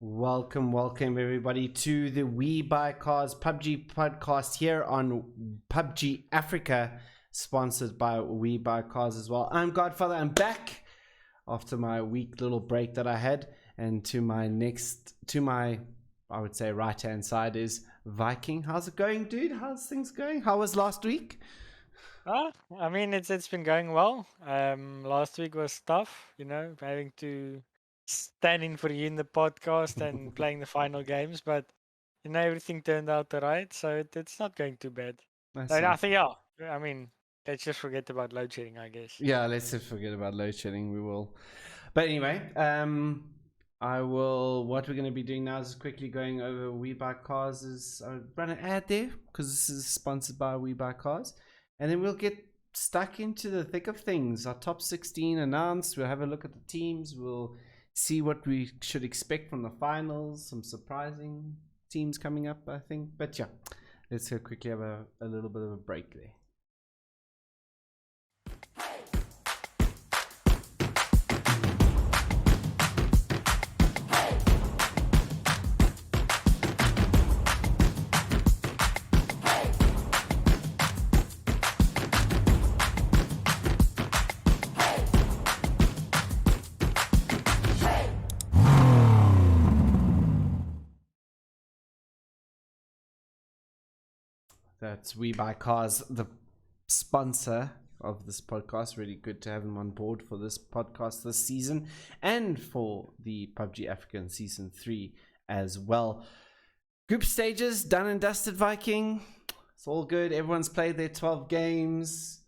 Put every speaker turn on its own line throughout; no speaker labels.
Welcome everybody to the WeBuyCars PUBG podcast here on PUBG Africa, sponsored by WeBuyCars as well. I'm Godfather. I'm back after my week little break that I had, and to my I would say right hand side is Viking. How's it going, dude? How's things going? How was last week?
I mean, it's been going well. Last week was tough, having to stand in for you in the podcast and playing the final games, but everything turned out alright, so it's not going too bad.
That's
And I
nice.
think, I mean, let's just forget about load shedding, I guess.
Yeah, let's just forget about load shedding. We will. But anyway, what we're going to be doing now is quickly going over WeBuyCars. I'll run an ad there because this is sponsored by WeBuyCars, and then we'll get stuck into the thick of things. Our top 16 announced. We'll have a look at the teams. We'll see what we should expect from the finals. Some surprising teams coming up, I think. But yeah, let's quickly have a little bit of a break there. That's WeBuyCars, the sponsor of this podcast. Really good to have him on board for this podcast this season and for the PUBG Africa Season 3 as well. Group stages done and dusted, Viking. It's all good. Everyone's played their 12 games.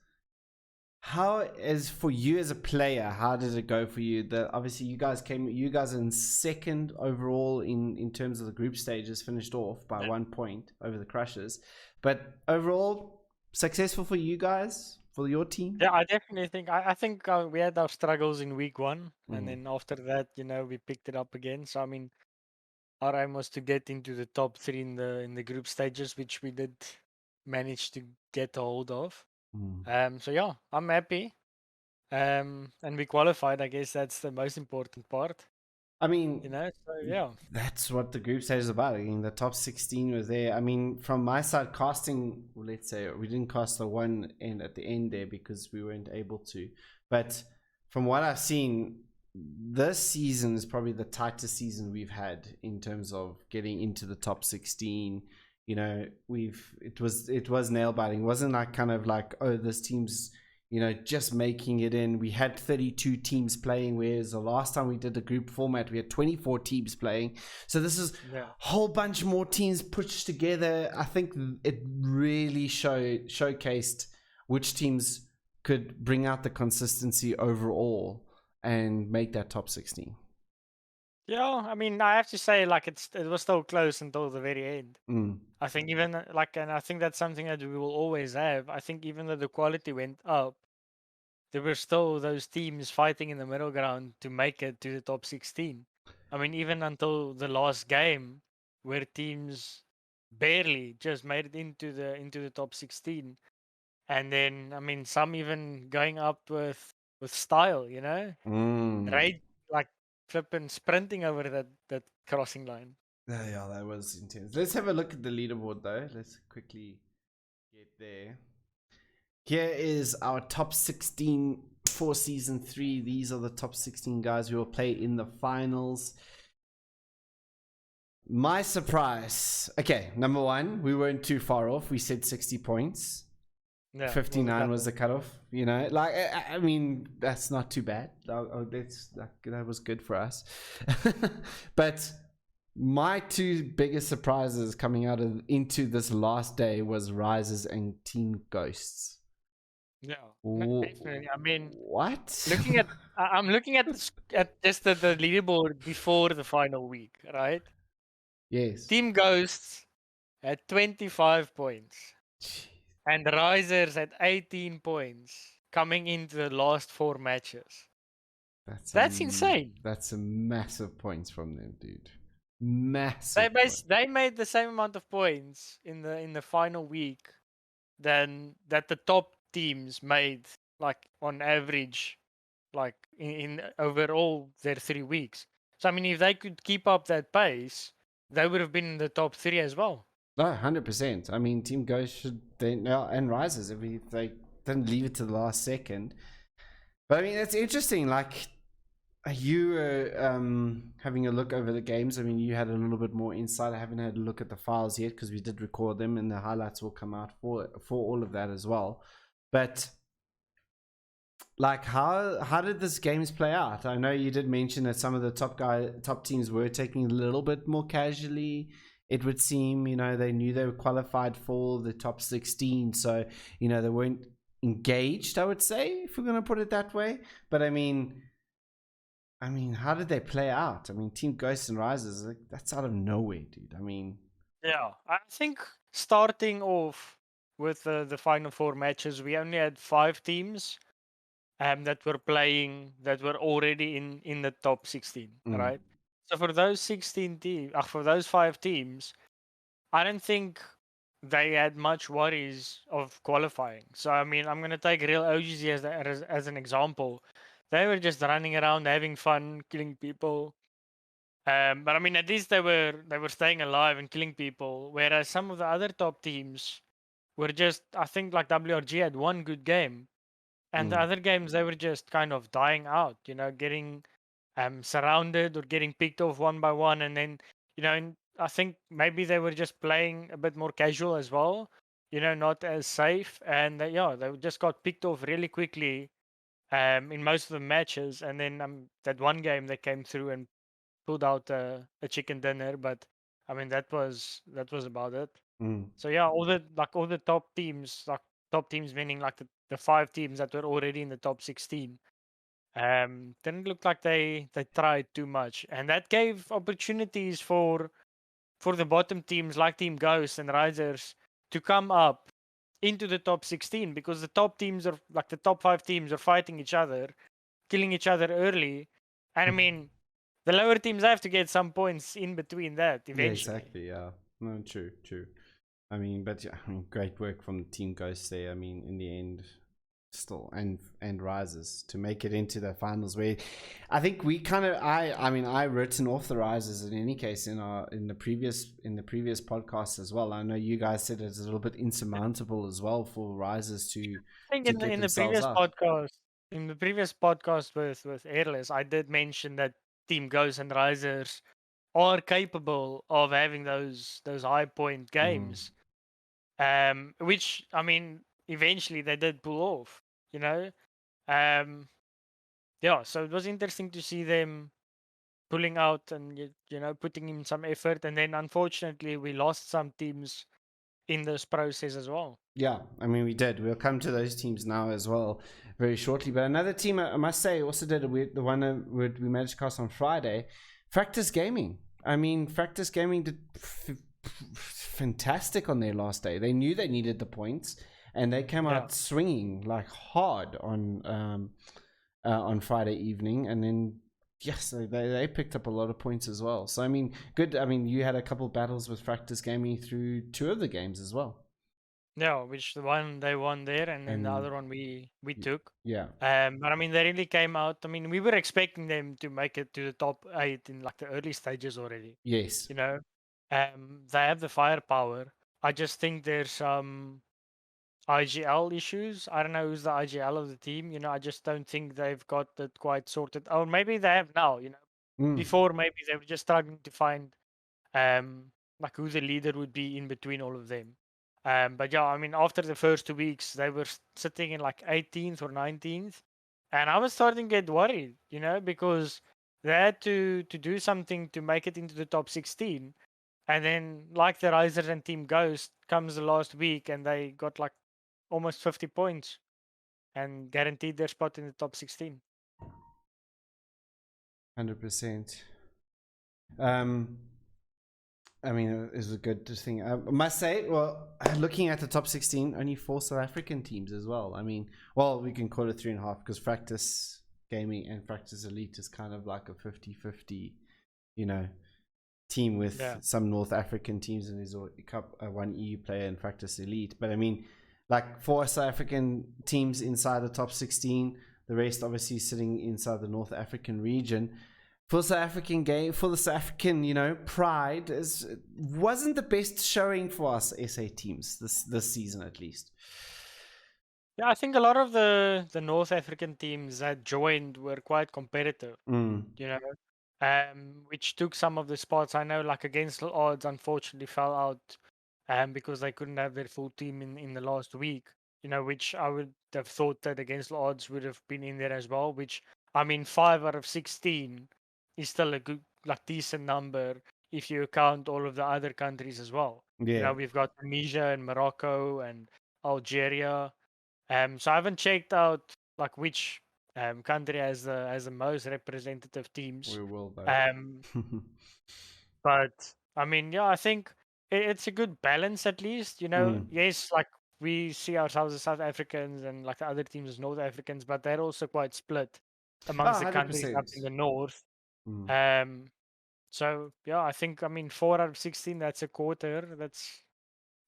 How is for you as a player? How did it go for you? Obviously you guys are in second overall in terms of the group stages, finished off by 1 point over the Crushers. But overall, successful for you guys, for your team?
Yeah, I definitely think I think we had our struggles in week 1, and then after that, we picked it up again. So I mean, our aim was to get into the top 3 in the group stages, which we did manage to get a hold of. So yeah, I'm happy. And we qualified. I guess that's the most important part.
I mean,
So yeah.
That's what the group stage is about. I mean, the top 16 was there. I mean, from my side, casting, let's say, we didn't cast the one end at the end there because we weren't able to. But from what I've seen, this season is probably the tightest season we've had in terms of getting into the top 16. It was nail biting. It wasn't like kind of like, oh, this team's just making it in. We had 32 teams playing, whereas the last time we did the group format, we had 24 teams playing. So this is a whole bunch more teams pushed together. I think it really showcased which teams could bring out the consistency overall and make that top 16.
Yeah, I mean, I have to say, like, it was still close until the very end. I think even and I think that's something that we will always have. I think even though the quality went up, there were still those teams fighting in the middle ground to make it to the top 16. I mean, even until the last game, where teams barely just made it into the top 16, and then I mean, some even going up with style, right? Like flipping sprinting over that crossing line.
Yeah, that was intense. Let's have a look at the leaderboard though. Let's quickly get there. Here is our top 16 for season 3. These are the top 16 guys who will play in the finals. My surprise. Okay, number 1, we weren't too far off. We said 60 points. Yeah, 59 was the cutoff. I mean, that's not too bad. That was good for us. But my 2 biggest surprises coming out into this last day was Rises and Team Ghosts.
Yeah, definitely. I mean,
what?
I'm looking at just the leaderboard before the final week, right?
Yes.
Team Ghosts at 25 points. Jeez. And Risers at 18 points coming into the last 4 matches. That's insane.
That's a massive points from them, dude. Massive.
They made the same amount of points in the final week than that the top teams made, like on average, like in overall their 3 weeks. So I mean, if they could keep up that pace, they would have been in the top 3 as well.
No, 100%. I mean, Team Ghost should they now and Rises if they didn't leave it to the last second. But I mean, it's interesting. Like you were having a look over the games. I mean, you had a little bit more insight. I haven't had a look at the files yet because we did record them, and the highlights will come out for all of that as well. But like, how did this games play out? I know you did mention that some of the top teams were taking a little bit more casually. It would seem, they knew they were qualified for the top 16, so they weren't engaged, I would say, if we're going to put it that way. But I mean, how did they play out? I mean, Team Ghosts and Rises, like, that's out of nowhere, dude. I mean,
yeah, I think starting off with the final 4 matches, we only had 5 teams that were playing, that were already in the top 16, right? So for those 16 teams, for those 5 teams, I don't think they had much worries of qualifying. So I mean, I'm gonna take Real OGZ as an example. They were just running around, having fun, killing people. But I mean, at least they were staying alive and killing people. Whereas some of the other top teams were just, I think, like WRG had one good game, and the other games they were just kind of dying out. Getting surrounded or getting picked off one by one, and then I think maybe they were just playing a bit more casual as well. Not as safe, and they just got picked off really quickly in most of the matches, and then that one game they came through and pulled out a chicken dinner, but I mean that was about it. So yeah, all the top teams meaning like the 5 teams that were already in the top 16 didn't look like they tried too much, and that gave opportunities for the bottom teams like Team Ghost and Risers to come up into the top 16, because the top teams are like the top 5 teams are fighting each other, killing each other early, and I mean the lower teams have to get some points in between that eventually.
Yeah, exactly. Yeah, no, true. I mean, but yeah, great work from the Team Ghost there. I mean, in the end, still and Rises to make it into the finals, where I think we kind of I written off the Rises in any case in the previous podcast as well. I know you guys said it's a little bit insurmountable as well for Rises to
I think in the previous podcast with Airless, I did mention that Team Ghosts and Risers are capable of having those high point games, which I mean eventually they did pull off. Yeah, so it was interesting to see them pulling out and putting in some effort, and then unfortunately we lost some teams in this process as well.
Yeah, I mean, we did. We'll come to those teams now as well very shortly. But another team, I must say, also did the one we managed to cast on Friday, Fractus Gaming. I mean, Fractus Gaming did fantastic on their last day. They knew they needed the points, and they came out swinging like hard on Friday evening, and then yes, they picked up a lot of points as well. So I mean, good. I mean, you had a couple battles with Fractus Gaming through 2 of the games as well.
Yeah, which the one they won there, and then the other one we took.
Yeah.
But I mean, they really came out. I mean, we were expecting them to make it to the top 8 in like the early stages already.
Yes.
They have the firepower. I just think there's some IGL issues. I don't know who's the IGL of the team. I just don't think they've got it quite sorted. Or maybe they have now. Before maybe they were just struggling to find like who the leader would be in between all of them. But yeah, I mean, after the first 2 weeks, they were sitting in like 18th or 19th, and I was starting to get worried, because they had to do something to make it into the top 16, and then like the Risers and Team Ghost comes the last week, and they got like almost 50 points, and guaranteed their spot in the top 16.
100%. I mean, it was a good thing. I must say, well, looking at the top 16, only 4 South African teams as well. I mean, well, we can call it 3.5 because Fractus Gaming and Fractus Elite is kind of like a 50-50, team with some North African teams, and there's one EU player in Fractus Elite. But I mean, like 4 South African teams inside the top 16, the rest obviously sitting inside the North African region. for South African game, for the South African, pride wasn't the best showing for us SA teams this season at least.
Yeah, I think a lot of the North African teams that joined were quite competitive, which took some of the spots. I know, like against the odds, unfortunately fell out, because they couldn't have their full team in the last week. Which I would have thought that against the odds would have been in there as well. Which, I mean, 5 out of 16 is still a good, like, decent number if you count all of the other countries as well.
Yeah,
We've got Tunisia and Morocco and Algeria. So I haven't checked out like which country has the most representative teams.
we will though.
But I mean, yeah, I think it's a good balance at least. Yes, like we see ourselves as South Africans and like the other teams as North Africans, but they're also quite split amongst the countries up
100%.
in the north. So yeah, I think, I mean, 4 out of 16, that's a quarter. That's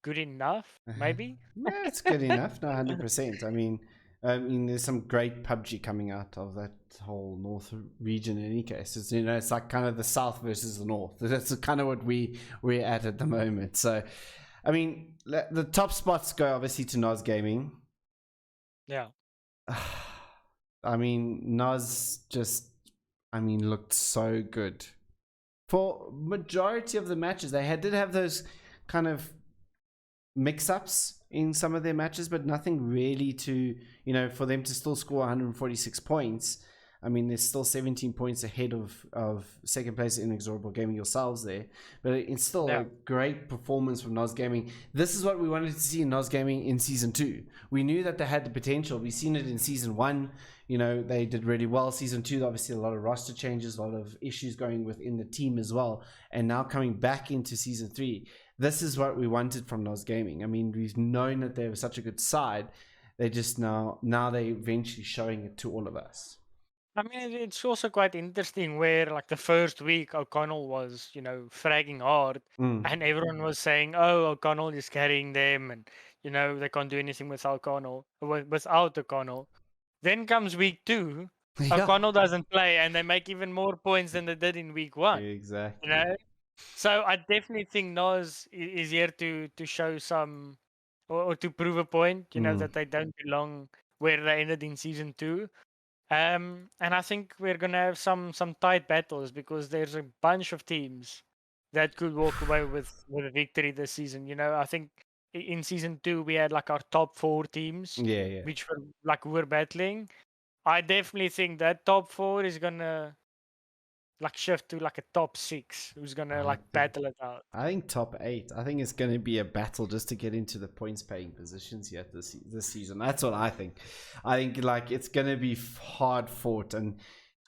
good enough, maybe.
Yeah, it's good enough. No, 100%. I mean, there's some great PUBG coming out of that whole north region. In any case, it's like kind of the south versus the north. That's kind of what we're at the moment. So, I mean, the top spots go obviously to Nos Gaming.
Yeah.
I mean, Nos just, looked so good for majority of the matches. They did have those kind of mix-ups in some of their matches, but nothing really to, for them to still score 146 points. I mean, there's still 17 points ahead of second place Inexorable Gaming yourselves there, but it's still a great performance from Nos Gaming. This is what we wanted to see in Nos Gaming in Season 2. We knew that they had the potential. We've seen it in Season 1. They did really well. Season 2, obviously a lot of roster changes, a lot of issues going within the team as well. And now coming back into Season 3, this is what we wanted from Nos Gaming. I mean, we've known that they were such a good side. They just now they're eventually showing it to all of us.
I mean, it's also quite interesting where, like, the first week O'Connell was, fragging hard, and everyone was saying, "Oh, O'Connell is carrying them, and they can't do anything without O'Connell." Then comes week 2, O'Connell doesn't play, and they make even more points than they did in week 1.
Exactly.
So I definitely think Nos is here to show some, or to prove a point, that they don't belong where they ended in Season 2. And I think we're gonna have some tight battles because there's a bunch of teams that could walk away with a victory this season. I think in Season 2 we had like our top 4 teams, which were battling. I definitely think that top 4 is gonna shift to like a top 6 who's gonna battle it out.
I think top 8. I think it's going to be a battle just to get into the points paying positions here this season. That's what I think. I think it's going to be hard fought, and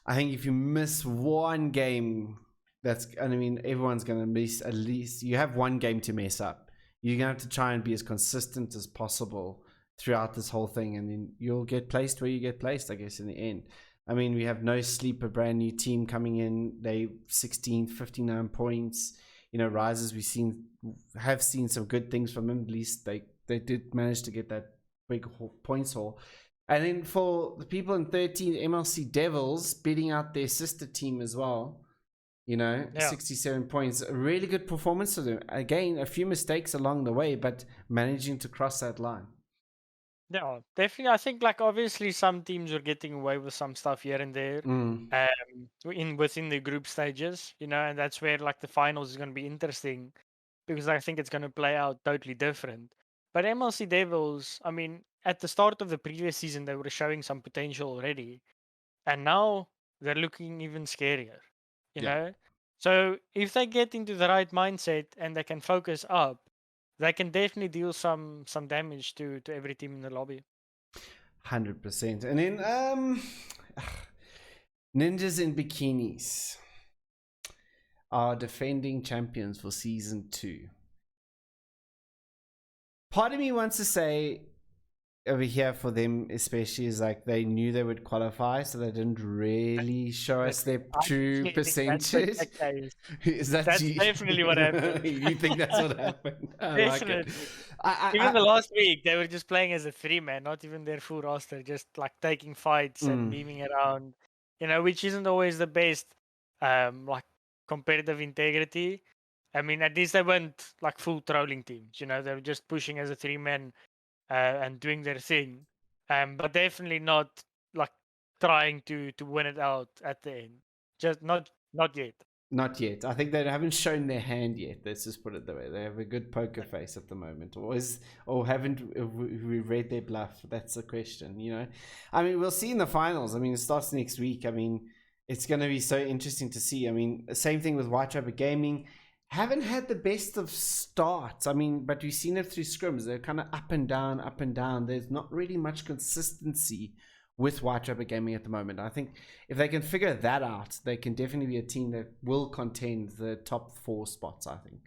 I think if you miss one game, everyone's going to miss at least. You have one game to mess up. You're going to have to try and be as consistent as possible throughout this whole thing, and then you'll get placed where you get placed, I guess, in the end. I mean, we have No Sleep, a brand new team coming in. They 16, 59 points. Rises, have seen some good things from him. At least they did manage to get that big points haul. And then for the people in 13, MLC Devils beating out their sister team as well. 67 points. A really good performance for them. Again, a few mistakes along the way, but managing to cross that line.
Yeah, definitely. I think obviously some teams are getting away with some stuff here and there, within the group stages, and that's where the finals is going to be interesting because I think it's going to play out totally different. But MLC Devils, I mean, at the start of the previous season they were showing some potential already, and now they're looking even scarier, you know. So if they get into the right mindset and they can focus up, they can definitely deal some damage to every team in the lobby.
100%. And then Ninjas in Bikinis are defending champions for Season 2. Part of me wants to say over here for them especially is they knew they would qualify, so they didn't really show us their true percentage.
That's definitely what happened.
You think that's what happened?
Definitely. Even the last week they were just playing as a 3-man, not even their full roster, just taking fights and beaming around, which isn't always the best. like competitive integrity. I mean, at least they weren't like full trolling teams. You know, they were just pushing as a 3-man and doing their thing. But definitely not like trying to win it out at the end. Just not yet.
Not yet. I think they haven't shown their hand yet. Let's just put it that way. They have a good poker face at the moment, or haven't we read their bluff? That's the question. You know, I mean, we'll see in the finals. I mean, it starts next week. I mean, it's going to be so interesting to see. I mean, same thing with White Rabbit Gaming. Haven't had the best of starts. I mean, but we've seen it through scrims. They're kind of up and down, up and down. There's not really much consistency with White Rabbit Gaming at the moment. I think if they can figure that out, they can definitely be a team that will contend the top 4 spots, I think.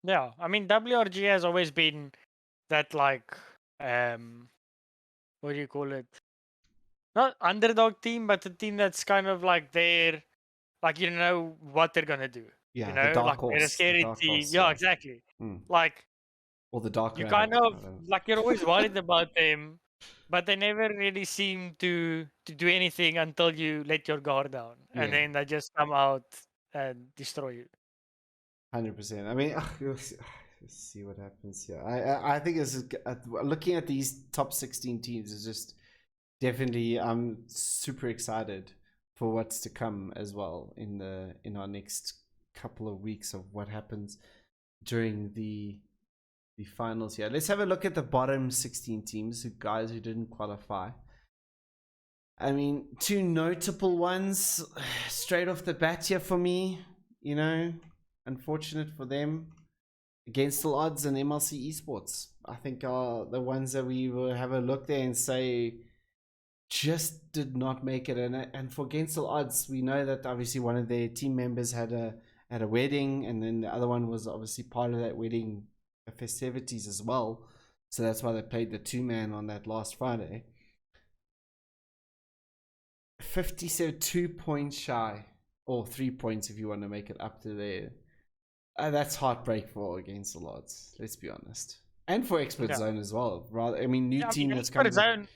Yeah, I mean, WRG has always been that, like, what do you call it? Not underdog team, but a team that's kind of like there, like, you know what they're gonna do.
Yeah,
You
the
know,
dark
like they're a
horse.
scary team. Yeah, exactly. Like,
or the dark
you
rabbit.
kind of like you're always worried about them, but they never really seem to do anything until you let your guard down, and then they just come out and destroy you.
100%. I mean, let's see what happens here. I think it's looking at these top 16 teams is just definitely. I'm super excited for what's to come as well in our next couple of weeks of what happens during the finals here. Let's have a look at the bottom 16 teams, guys who didn't qualify. I mean, 2 notable ones straight off the bat here for me, you know, unfortunate for them. Against All Odds and MLC Esports, I think, are the ones that we will have a look there and say just did not make it. And for Against All Odds, we know that obviously one of their team members had a wedding, and then the other one was obviously part of that wedding festivities as well. So that's why they played the 2-man on that last Friday. 57, 2 points shy, or 3 points if you want to make it up to there. That's heartbreak for Against All Odds, let's be honest. And for Expert Zone as well. Rather, I mean, new team that's coming.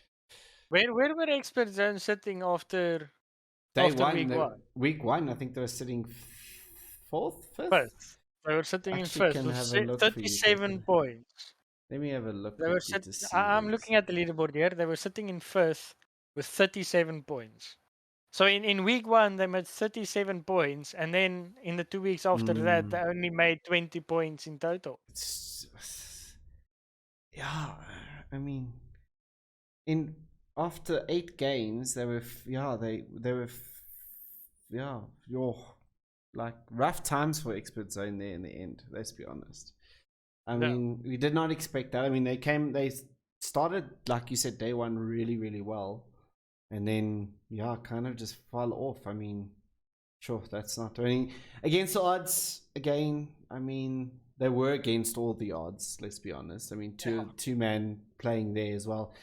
Where were Expert Zone sitting after
week one? I think they were sitting 4th, 5th?
First. They were sitting in first with 37 points.
Let me have a look.
I'm looking at the leaderboard here. They were sitting in first with 37 points. So in week 1, they made 37 points. And then in the 2 weeks after that, they only made 20 points in total.
Yeah, I mean, after 8 games, they were like rough times for Expert Zone there in the end. Let's be honest. I mean, we did not expect that. I mean, they started, like you said, day 1 really, really well, and then kind of just fell off. I mean, sure, that's not doing Against the Odds again. I mean, they were against all the odds. Let's be honest. I mean, two man playing there as well.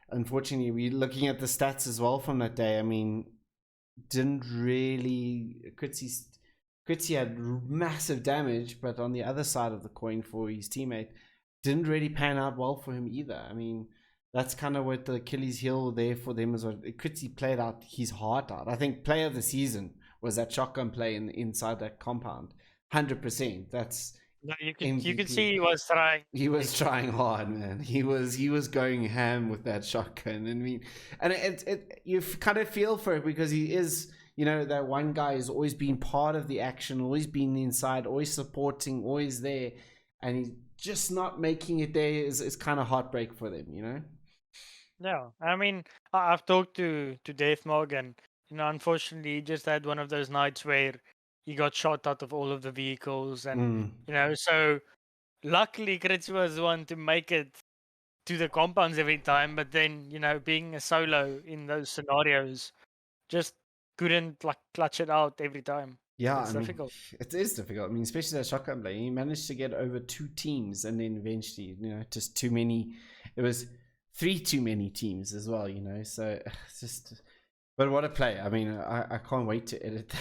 Unfortunately, we're looking at the stats as well from that day. I mean, didn't really. Kritzy had massive damage, but on the other side of the coin for his teammate, didn't really pan out well for him either. I mean, that's kind of what the Achilles heel there for them as well. Kritzy played out his heart out. I think player of the season was that shotgun play inside that compound. 100%. That's
you could see he was trying.
He was trying hard, man. He was going ham with that shotgun. I mean, and you kind of feel for it because he is. You know, that one guy has always been part of the action, always been inside, always supporting, always there, and he's just not making it there is kind of heartbreak for them, you know?
Yeah, I mean, I've talked to Dave Morgan. You know, unfortunately, he just had one of those nights where he got shot out of all of the vehicles, and you know, so luckily, Kritz was the one to make it to the compounds every time. But then, you know, being a solo in those scenarios, just couldn't like clutch it out every time.
Yeah,
it's difficult.
It is difficult. I mean, especially that shotgun play. He managed to get over 2 teams, and then eventually, you know, just too many. It was 3 too many teams as well, you know. So it's just, but what a play! I mean, I can't wait to edit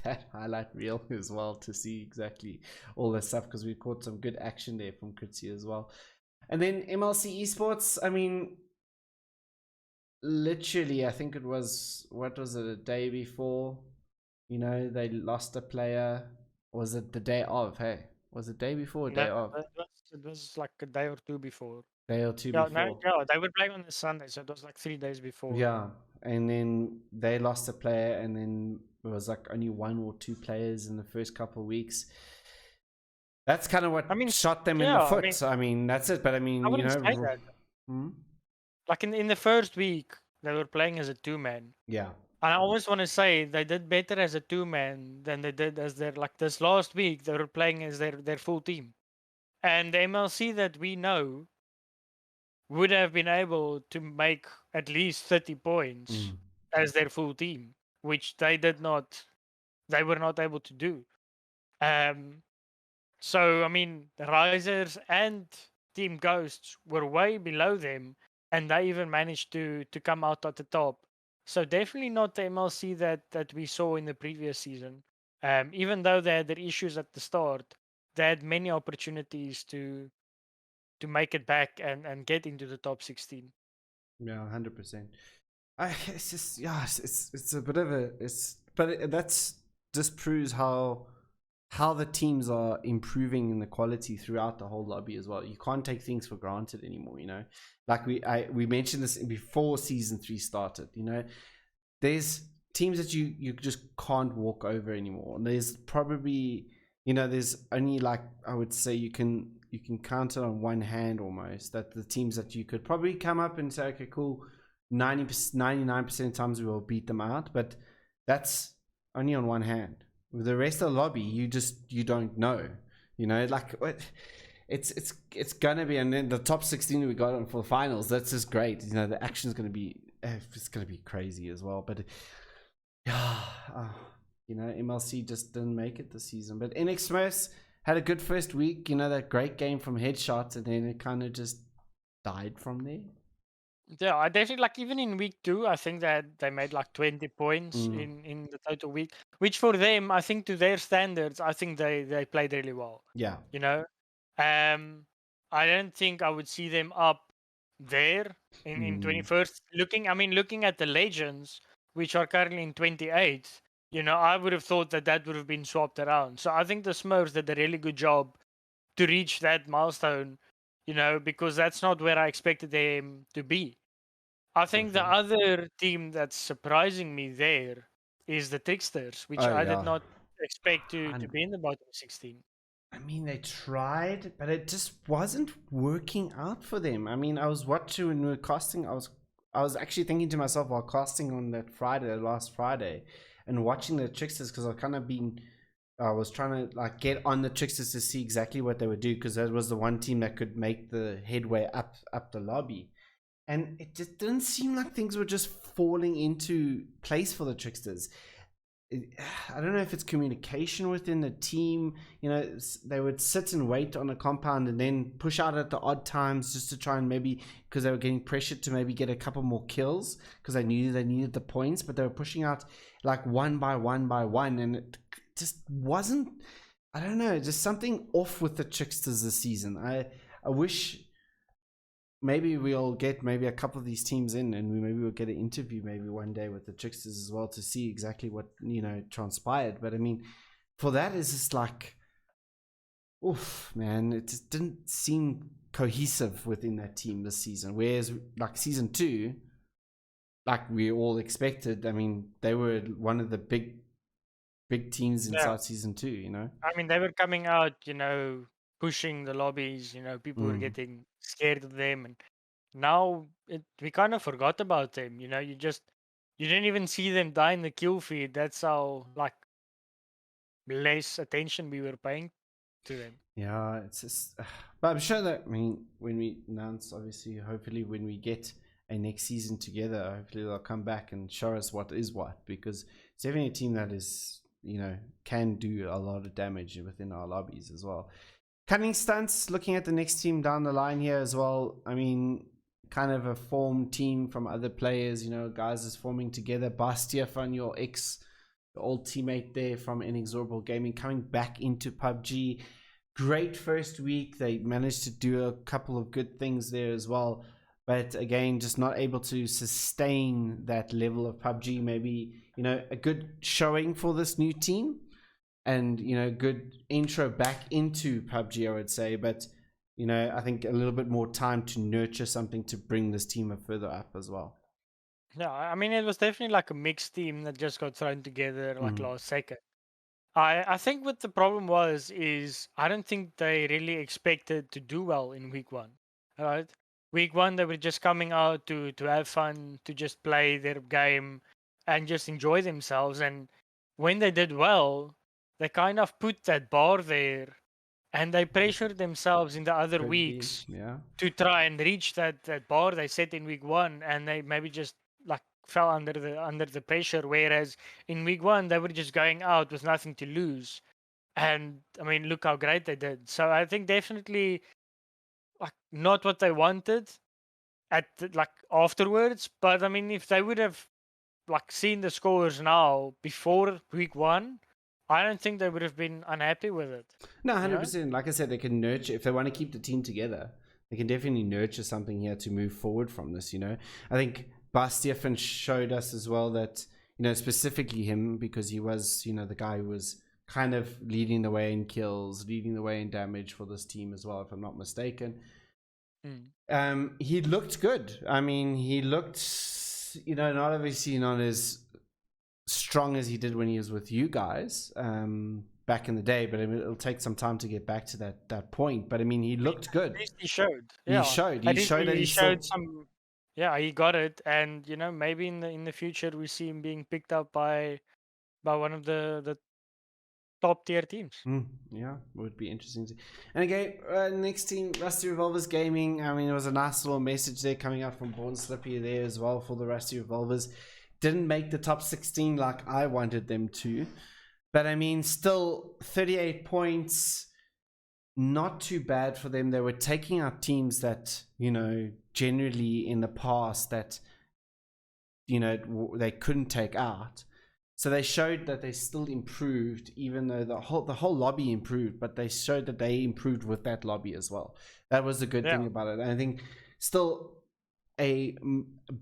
that highlight reel as well to see exactly all that stuff, because we caught some good action there from Kritzy as well. And then MLC Esports. I mean, literally, I think it was, what was it, a day before, You know, they lost a player. Was it the day of? Hey, was it day before or
No,
day of?
it was like a day or two before.
Day or two
Yeah, no,
before.
yeah, they were playing on the Sunday, so it was like 3 days before.
Yeah, and then they lost a player, and then it was like only one or two players in the first couple of weeks. That's kind of what
I mean,
shot them in the
yeah,
foot. I mean, that's it. But I
I
mean,
wouldn't say that.
hmm?
Like in the first week, they were playing as a two-man.
Yeah,
And I always want to say they did better as a two-man than they did as their, like this last week, they were playing as their full team. And the MLC that we know would have been able to make at least 30 points as their full team, which they were not able to do. Um, so, I mean, the Risers and Team Ghosts were way below them, and they even managed to come out at the top. So definitely not the MLC that we saw in the previous season. Even though they had their issues at the start, they had many opportunities to make it back and get into the top 16.
yeah, 100%. It's just it's a bit of a that's just proves how the teams are improving in the quality throughout the whole lobby as well. You can't take things for granted anymore, you know. Like we mentioned this before season 3 started, you know. There's teams that you just can't walk over anymore. And there's probably, you know, there's only like, I would say you can count it on one hand almost, that the teams that you could probably come up and say, okay, cool, 99% of times we will beat them out, but that's only on one hand. With the rest of the lobby, you don't know, you know, like what it's gonna be. And then the top 16 we got on for the finals, that's just great, you know. The action's gonna be, it's gonna be crazy as well. But yeah, you know, MLC just didn't make it this season. But NX Smurfs had a good first week, you know, that great game from Headshots, and then it kind of just died from there.
Yeah, I definitely, like, even in week 2, I think that they made like 20 points in the total week, which for them, I think to their standards, I think they played really well.
Yeah.
You know, I don't think I would see them up there in 21st. Looking at the legends, which are currently in 28th, you know, I would have thought that would have been swapped around. So I think the Smurfs did a really good job to reach that milestone, you know, because that's not where I expected them to be. I think the other team that's surprising me there is the Tricksters, which I did not expect to be in the bottom 16.
I mean, they tried, but it just wasn't working out for them. I mean, I was watching when we were casting. I was actually thinking to myself while casting on that Friday, last Friday, and watching the Tricksters, because I was trying to like get on the Tricksters to see exactly what they would do, because that was the one team that could make the headway up the lobby. And it just didn't seem like things were just falling into place for the Tricksters. I don't know if it's communication within the team. You know, they would sit and wait on a compound and then push out at the odd times just to try and maybe, because they were getting pressured to maybe get a couple more kills because they knew they needed the points, but they were pushing out like one by one by one, and it just wasn't, I don't know, just something off with the Tricksters this season. I wish maybe we'll get maybe a couple of these teams in, and maybe we'll get an interview maybe one day with the Tricksters as well to see exactly what, you know, transpired. But I mean, for that is just like, oof, man, it just didn't seem cohesive within that team this season. Whereas like season 2, like we all expected, I mean, they were one of the big teams inside season 2, you know.
I mean, they were coming out, you know, pushing the lobbies, you know, people were getting scared of them, and now we kind of forgot about them. You know, you didn't even see them die in the kill feed. That's how like less attention we were paying to them.
Yeah, it's just, but I'm sure that, I mean, when we announce, obviously, hopefully, when we get a next season together, hopefully they'll come back and show us what is what, because it's definitely a team that is, you know, can do a lot of damage within our lobbies as well. Cunning Stunts, looking at the next team down the line here as well. I mean, kind of a formed team from other players, you know, guys is forming together. Bastia from your old teammate there from Inexorable Gaming, coming back into PUBG. Great first week. They managed to do a couple of good things there as well. but again, just not able to sustain that level of PUBG. Maybe, a good showing for this new team, and good intro back into PUBG, I would say. But I think a little bit more time to nurture something to bring this team up further up as well.
Yeah, I mean, it was definitely like a mixed team that just got thrown together like
Mm.
last second. I think what the problem was is I don't think they really expected to do well in week one. Right? Week one they were just coming out to have fun, to just play their game and just enjoy themselves. And when they did well, they kind of put that bar there and they pressured themselves in the other
Could be,
weeks
yeah.
to try and reach that bar they set in week one, and they maybe just like fell under the pressure. Whereas in week one they were just going out with nothing to lose, and I mean look how great they did. So I think definitely like not what they wanted like afterwards, but I mean if they would have like seen the scores now before week one, I don't think they would have been unhappy with it.
No, 100%. Like I said, they can nurture, if they want to keep the team together, they can definitely nurture something here to move forward from this. I think Bastian showed us as well that, specifically him, because he was, the guy who was kind of leading the way in kills, leading the way in damage for this team as well, if I'm not mistaken. He looked good. I mean, he looked, not obviously not as strong as he did when he was with you guys back in the day, but I mean, it'll take some time to get back to that point. But I mean, he looked good.
At least he showed.
Yeah. He showed that he
showed
still...
some. Yeah, he got it, and maybe in the future we see him being picked up by one of the top tier teams.
Yeah, would be interesting. And again, next team, Rusty Revolvers Gaming. I mean, it was a nice little message there coming out from Born Slippy there as well for the Rusty Revolvers. Didn't make the top 16 like I wanted them to, but I mean, still 38 points, not too bad for them. They were taking out teams that, generally in the past that, they couldn't take out. So they showed that they still improved, even though the whole lobby improved, but they showed that they improved with that lobby as well. That was the good thing about it. And I think still a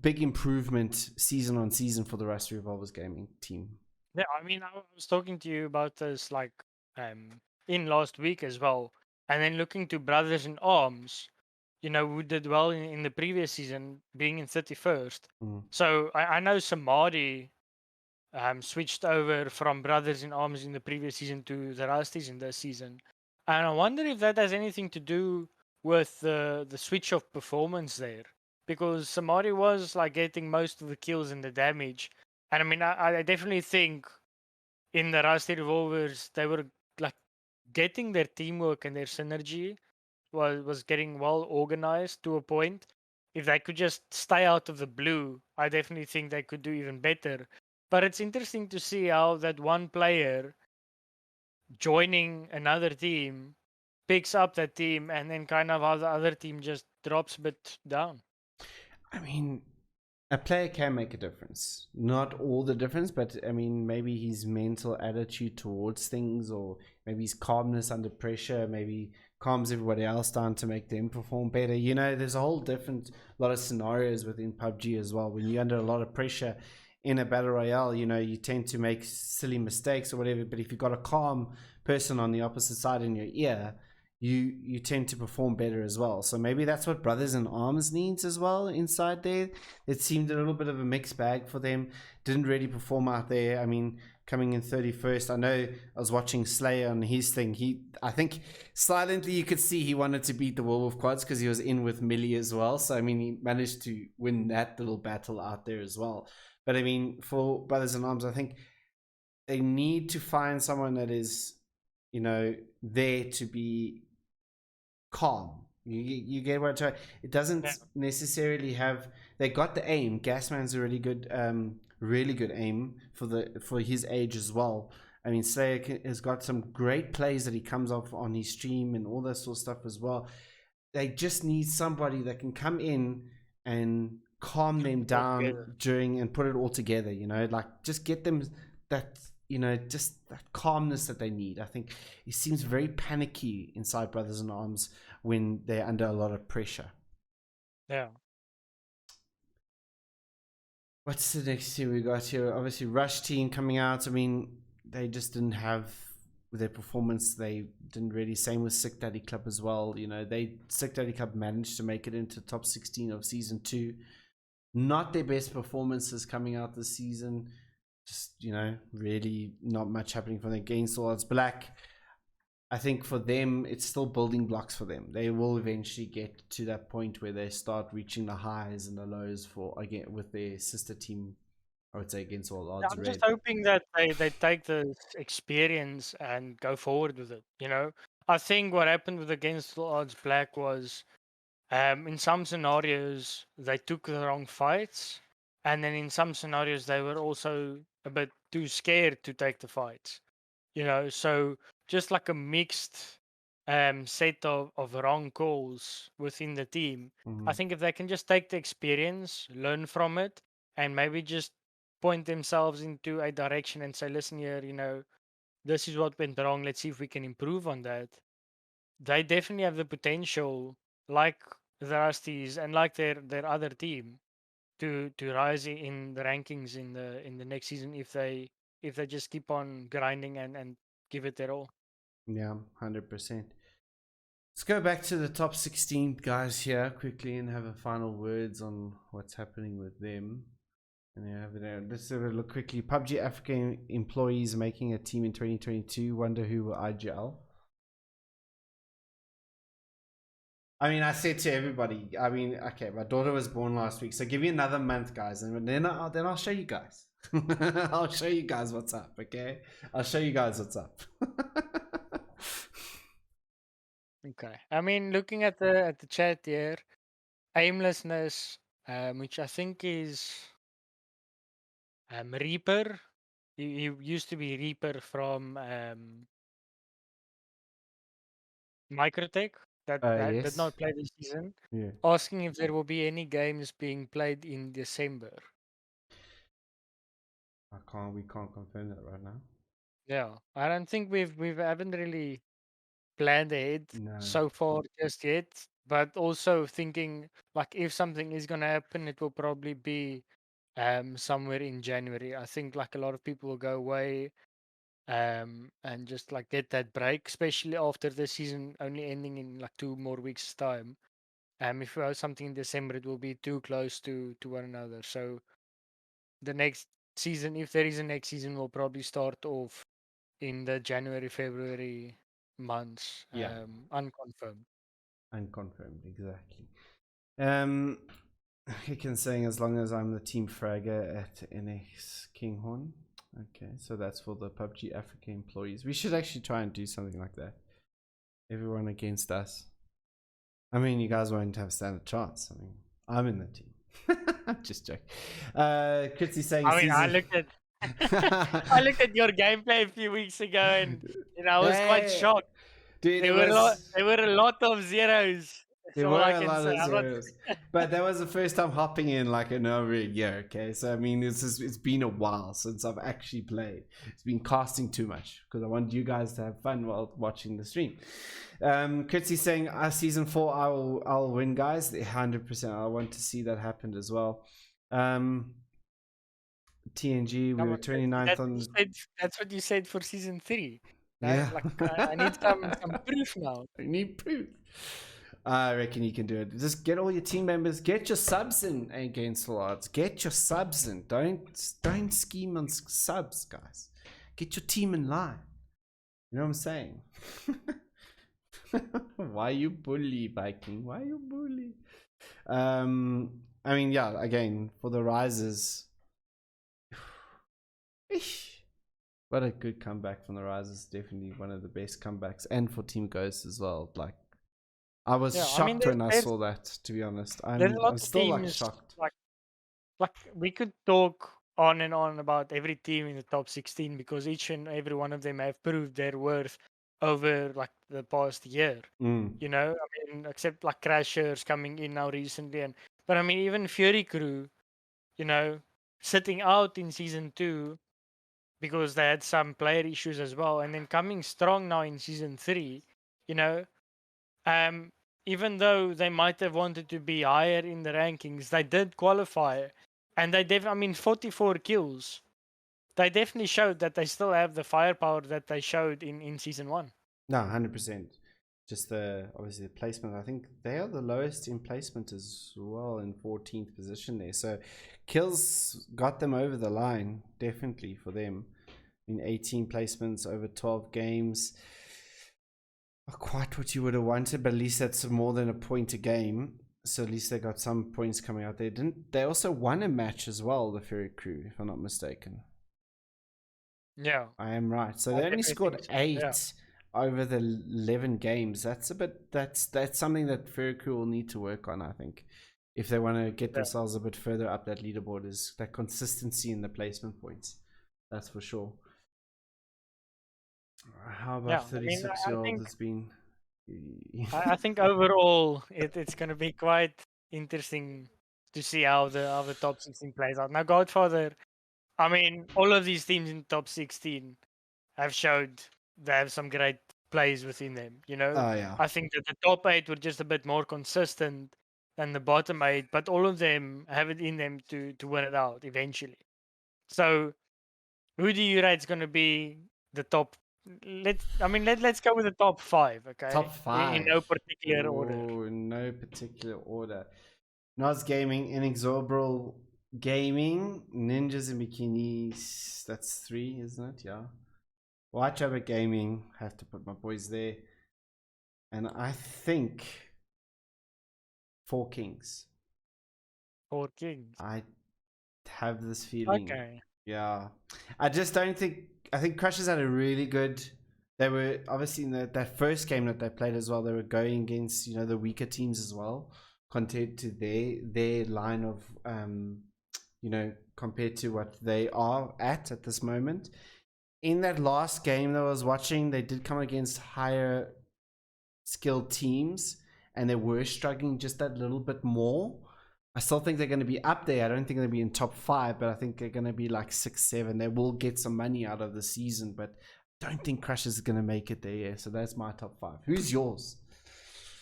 big improvement season on season for the Rusty Revolvers Gaming team.
Yeah, I mean, I was talking to you about this like in last week as well, and then looking to Brothers in Arms, who did well in the previous season, being in 31st. So I know Samadhi switched over from Brothers in Arms in the previous season to the Rusties in this season, and I wonder if that has anything to do with the switch of performance there, because Samadhi was like getting most of the kills and the damage, and I mean I definitely think in the Rusty Revolvers they were like getting their teamwork and their synergy was getting well organized to a point. If they could just stay out of the blue, I definitely think they could do even better. But it's interesting to see how that one player joining another team picks up that team, and then kind of how the other team just drops a bit down.
I mean, a player can make a difference. Not all the difference, but I mean, maybe his mental attitude towards things, or maybe his calmness under pressure, maybe calms everybody else down to make them perform better. There's a whole different lot of scenarios within PUBG as well. When you're under a lot of pressure in a battle royale, you tend to make silly mistakes or whatever. But if you've got a calm person on the opposite side in your ear, you tend to perform better as well. So maybe that's what Brothers in Arms needs as well inside there. It seemed a little bit of a mixed bag for them. Didn't really perform out there. I mean, coming in 31st, I know I was watching Slayer on his thing. I think silently you could see he wanted to beat the Werewolf Quads because he was in with Millie as well. So I mean, he managed to win that little battle out there as well. But I mean, for Brothers in Arms, I think they need to find someone that is, there to be calm. You get what I'm trying. It doesn't necessarily have. They got the aim. Gasman's a really good aim for his age as well. I mean, Slayer has got some great plays that he comes off on his stream and all that sort of stuff as well. They just need somebody that can come in and calm them down during and put it all together. Like just get them that. Just that calmness that they need. I think it seems very panicky inside Brothers in Arms when they're under a lot of pressure.
Yeah.
What's the next team we got here? Obviously, Rush team coming out. I mean, they just didn't have their performance. They didn't really. Same with Sick Daddy Club as well. You know, Sick Daddy Club managed to make it into top 16 of season 2. Not their best performances coming out this season. Just, you know, really not much happening from the Against All Odds Black. I think for them, it's still building blocks for them. They will eventually get to that point where they start reaching the highs and the lows for, again, with their sister team, I would say, Against All Odds
I'm just
Red.
hoping that they take the experience and go forward with it. You know, I think what happened with Against All Odds Black was, in some scenarios they took the wrong fights, and then in some scenarios they were also a bit too scared to take the fights. You know, so just like a mixed set of wrong calls within the team. I think if they can just take the experience, learn from it, and maybe just point themselves into a direction and say, listen here, you know, this is what went wrong. Let's see if we can improve on that. They definitely have the potential, like the Rusties and like their other team, to rise in the rankings in the next season if they just keep on grinding and give it their all.
Yeah, 100%. Let's go back to the top 16 guys here quickly and have a final words on what's happening with them. And let's have a look quickly. PUBG Africa employees making a team in 2022. Wonder who will IGL. I mean, I said to everybody, I mean, okay, my daughter was born last week, so give me another month, guys, and then I'll show you guys. I'll show you guys what's up, okay? I'll show you guys what's up.
Okay. I mean, looking at the chat here, aimlessness, which I think is Reaper. He used to be Reaper from Microtech that did
Yes.
not play this season.
Yeah.
Asking if there will be any games being played in December.
We can't confirm that right now.
Yeah, I don't think we haven't really planned ahead
No.
so far just yet. But also thinking like if something is gonna happen, it will probably be somewhere in January. I think like a lot of people will go away and just like get that break, especially after the season only ending in like 2 more weeks time. If we have something in December, it will be too close to one another. So the next season, if there is a next season, will probably start off in the January February months.
Yeah.
Unconfirmed.
Unconfirmed, exactly. Um, Hicken saying as long as I'm the team fragger at NX Kinghorn. Okay, so that's for the PUBG Africa employees. We should actually try and do something like that. Everyone against us. I mean, you guys won't have stand a chance. I mean, I'm in the team. Just joking. Kritzy saying
I mean, I
season.
looked at I looked at your gameplay a few weeks ago, and I was quite
Hey,
shocked.
dude,
There were a lot of zeros. That's
there
all
were
I
a
can
lot
say.
of zeros, but that was the first time hopping in like in over a year. Okay, so I mean, it's been a while since I've actually played. It's been casting too much because I want you guys to have fun while watching the stream. Kritzy saying, season 4, I'll win, guys. 100%. I want to see that happen as well. TNG, we were 29th on.
That's what you said for season 3.
Yeah.
Like I need some proof now.
I need proof. I reckon you can do it. Just get all your team members, get your subs in against the odds. Get your subs in. Don't scheme on subs, guys. Get your team in line. You know what I'm saying? Why you bully, Viking? Why you bully? I mean, yeah, again, for the risers. What a good comeback from the risers. Definitely one of the best comebacks. And for Team Ghost as well. Like, I was shocked when I saw that, to be honest. I'm still like shocked.
Like we could talk on and on about every team in the top 16 because each and every one of them have proved their worth over like the past year. You know, I mean, except like Crashers coming in now recently, but I mean even Fury Crew, you know, sitting out in season 2 because they had some player issues as well, and then coming strong now in season 3, you know, even though they might have wanted to be higher in the rankings, they did qualify And I mean, 44 kills. They definitely showed that they still have the firepower that they showed in season 1.
No, 100%. Just obviously the placement. I think they are the lowest in placement as well, in 14th position there. So kills got them over the line, definitely for them. In 18 placements over 12 games. Not quite what you would have wanted, but at least that's more than a point a game. So at least they got some points coming out. They also won a match as well, the Fury Crew, if I'm not mistaken.
Yeah,
I am right. So they only scored 8 over the 11 games. That's something that Fury Crew will need to work on, I think, if they want to get themselves a bit further up that leaderboard, is that consistency in the placement points. That's for sure. How about 36-year-old has been?
I think overall it's going to be quite interesting to see how the top 16 plays out. Now, Godfather, I mean, all of these teams in top 16 have showed they have some great plays within them. You know, I think that the top 8 were just a bit more consistent than the bottom 8, but all of them have it in them to win it out eventually. So, who do you rate is going to be the top? Let's go with the top 5, okay?
Top 5
in no particular order.
In no particular order. Nos Gaming, Inexorable Gaming, Ninjas in Bikinis. That's 3, isn't it? Yeah. White Rabbit Gaming. Have to put my boys there. And I think 4 Kings.
4 Kings.
I have this feeling.
Okay.
Yeah. I just don't think. I think Crushers had a really good. They were obviously in that first game that they played as well. They were going against the weaker teams as well, compared to their line of compared to what they are at this moment. In that last game that I was watching, they did come against higher skilled teams, and they were struggling just that little bit more. I still think they're going to be up there. I don't think they'll be in top 5, but I think they're going to be like 6, 7. They will get some money out of the season, but I don't think Crushers is going to make it there. Yeah, so that's my top 5. Who's yours?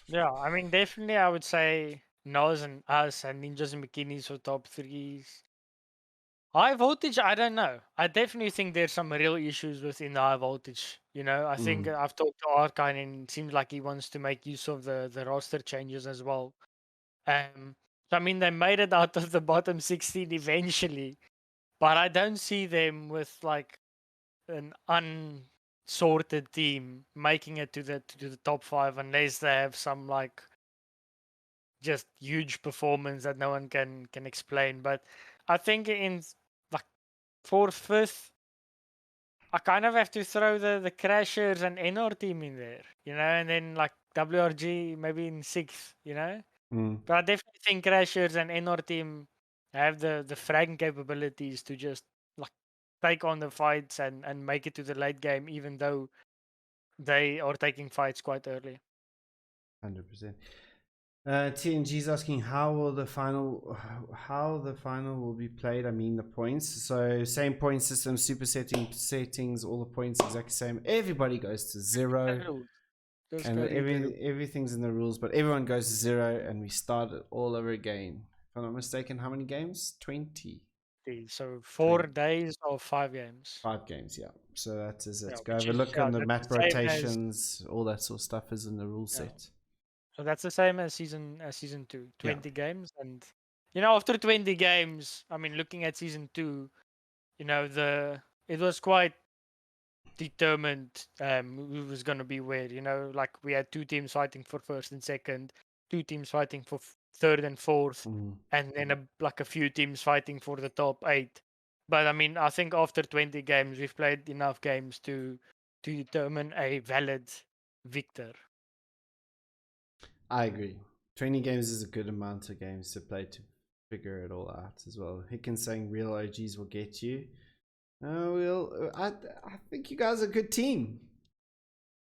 Yeah, I mean, definitely I would say Nos and us and Ninjas and Bikinis for top 3s. High voltage, I don't know. I definitely think there's some real issues within the high voltage. I think I've talked to Arkine, and it seems like he wants to make use of the roster changes as well. So I mean, they made it out of the bottom 16 eventually, but I don't see them with like an unsorted team making it to the top 5 unless they have some like just huge performance that no one can explain. But I think in like 4th, 5th, I kind of have to throw the Crashers and NR team in there, and then like WRG maybe in 6th, But I definitely think Crashers and NR team have the fragging capabilities to just like take on the fights and make it to the late game, even though they are taking fights quite early.
100%. TNG's asking how the final will be played. I mean the points. So same point system, super settings, all the points exactly same. Everybody goes to 0. And everything's in the rules, but everyone goes to 0 and we start it all over again. If I'm not mistaken, how many games? 20.
So 4 days or 5 games?
5 games, yeah. So that is it. Go have a look on the map rotations, all that sort of stuff is in the rule set.
So that's the same as season 2, 20 games. And after 20 games, I mean, looking at season 2, it was quite determined who was going to be where. Like we had 2 teams fighting for 1st and 2nd, 2 teams fighting for 3rd and 4th, and then a few teams fighting for the top 8. But I mean, I think after 20 games, we've played enough games to determine a valid victor.
I agree. 20 games is a good amount of games to play to figure it all out as well. Hicken saying real OGs will get you. I think you guys are a good team.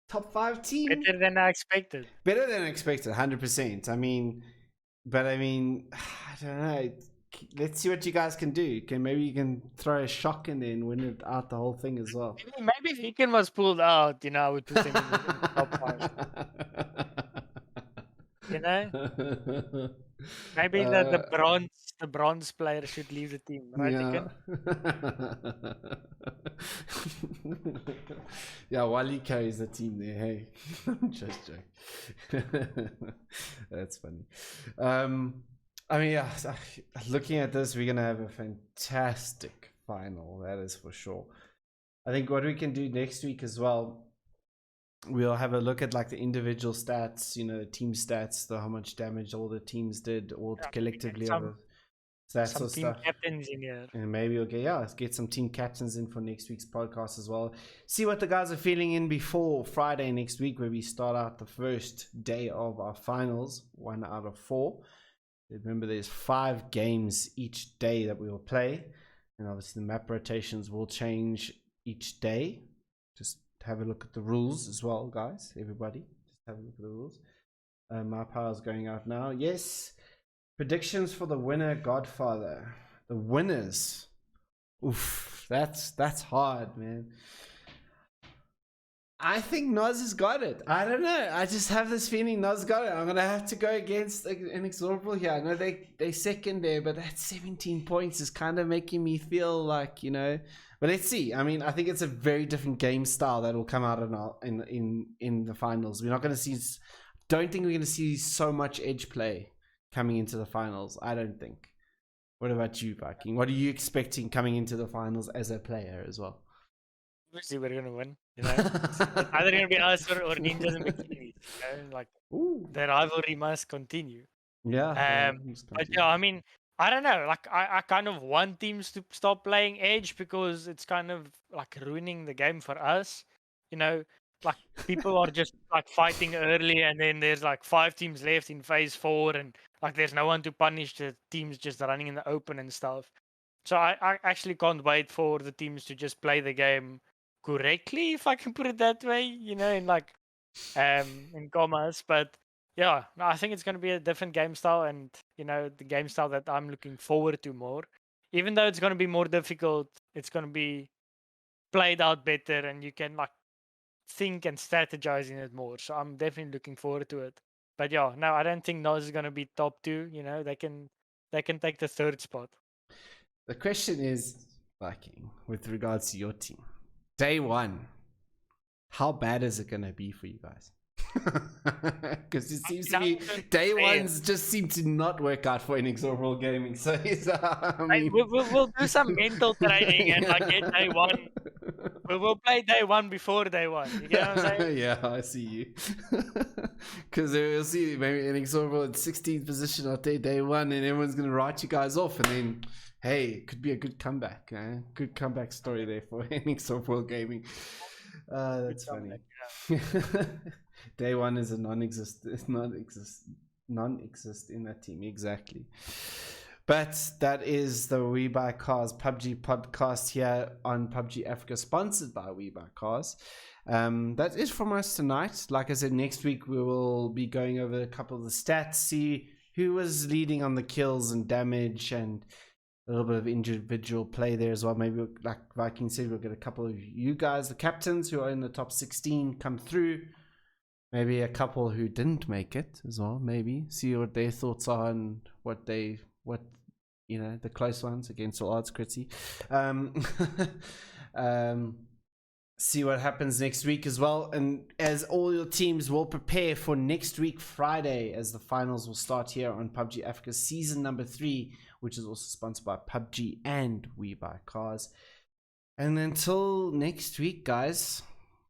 Top 5 team.
Better than I expected.
100%. I mean, I don't know. Let's see what you guys can do. Maybe you can throw a shock in there and win it out the whole thing as well.
Maybe if Hicken was pulled out, I would put him in the top 5. Maybe the bronze the bronze player should leave the team, right?
Yeah. Yeah, Wally carries the team there. Hey, I'm just joking. That's funny. I mean, yeah, looking at this, we're gonna have a fantastic final. That is for sure. I think what we can do next week as well, we'll have a look at like the individual stats, the team stats, how much damage all the teams did, all collectively. Some
sort of team stuff. Captains in here,
and maybe we'll get some team captains in for next week's podcast as well. See what the guys are feeling in before Friday next week, where we start out the first day of our finals, 1 out of 4. Remember, there's 5 games each day that we will play, and obviously the map rotations will change each day. Just have a look at the rules as well, guys. Everybody, just have a look at the rules. My power's going out now. Yes. Predictions for the winner, Godfather. The winners. Oof, that's hard, man. I think Noz has got it. I don't know. I just have this feeling Noz got it. I'm gonna have to go against Inexorable here. I know they second there, but that 17 points is kind of making me feel like, But let's see. I mean, I think it's a very different game style that will come out in the finals. We're not gonna see. Don't think we're gonna see so much edge play coming into the finals. I don't think. What about you, Viking? What are you expecting coming into the finals as a player as well?
Obviously, we're gonna win. It's either gonna be us or Ninjas and Bikinis. The rivalry must continue.
Yeah.
But yeah, I mean, I don't know. Like, I kind of want teams to stop playing Edge because it's kind of like ruining the game for us. Like people are just like fighting early, and then there's like 5 teams left in phase 4, and like there's no one to punish the teams just running in the open and stuff. So I actually can't wait for the teams to just play the game correctly, if I can put it that way, in commas. But yeah, no, I think it's going to be a different game style, and the game style that I'm looking forward to more. Even though it's going to be more difficult, it's going to be played out better, and you can like think and strategize in it more. So I'm definitely looking forward to it. But yeah, no, I don't think Noz is going to be top 2. They can take the 3rd spot.
The question is, Viking, with regards to your team, day 1, how bad is it going to be for you guys? Because it seems to be day 1s just seem to not work out for Inexorable Gaming. So
we'll do some mental training and like get day 1. We'll play day 1 before day 1. You get what I'm saying?
Yeah, I see you. Because we'll see maybe Inexorable at 16th position on day 1, and everyone's gonna write you guys off, and then hey, it could be a good comeback. Good comeback story there for Inexorable Gaming. That's funny. Day 1 is a non-exist in that team, exactly. But that is the WeBuyCars PUBG podcast here on PUBG Africa, sponsored by WeBuyCars. That is from us tonight. Like I said, next week we will be going over a couple of the stats, see who was leading on the kills and damage, and a little bit of individual play there as well. Maybe, like Viking said, we'll get a couple of you guys, the captains who are in the top 16, come through. Maybe a couple who didn't make it as well. Maybe see what their thoughts are and what the close ones against all odds, Critzy. See what happens next week as well. And as all your teams will prepare for next week, Friday, as the finals will start here on PUBG Africa season number 3, which is also sponsored by PUBG and WeBuyCars. And until next week, guys,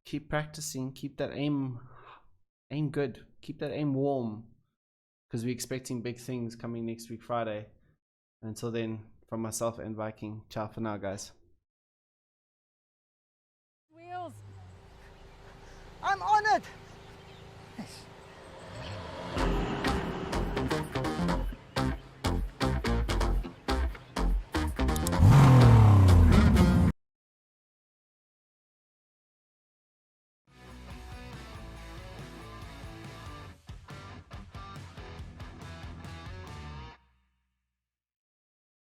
keep practicing, keep that aim good, keep that aim warm, because we're expecting big things coming next week, Friday. Until then, from myself and Viking, ciao for now, guys.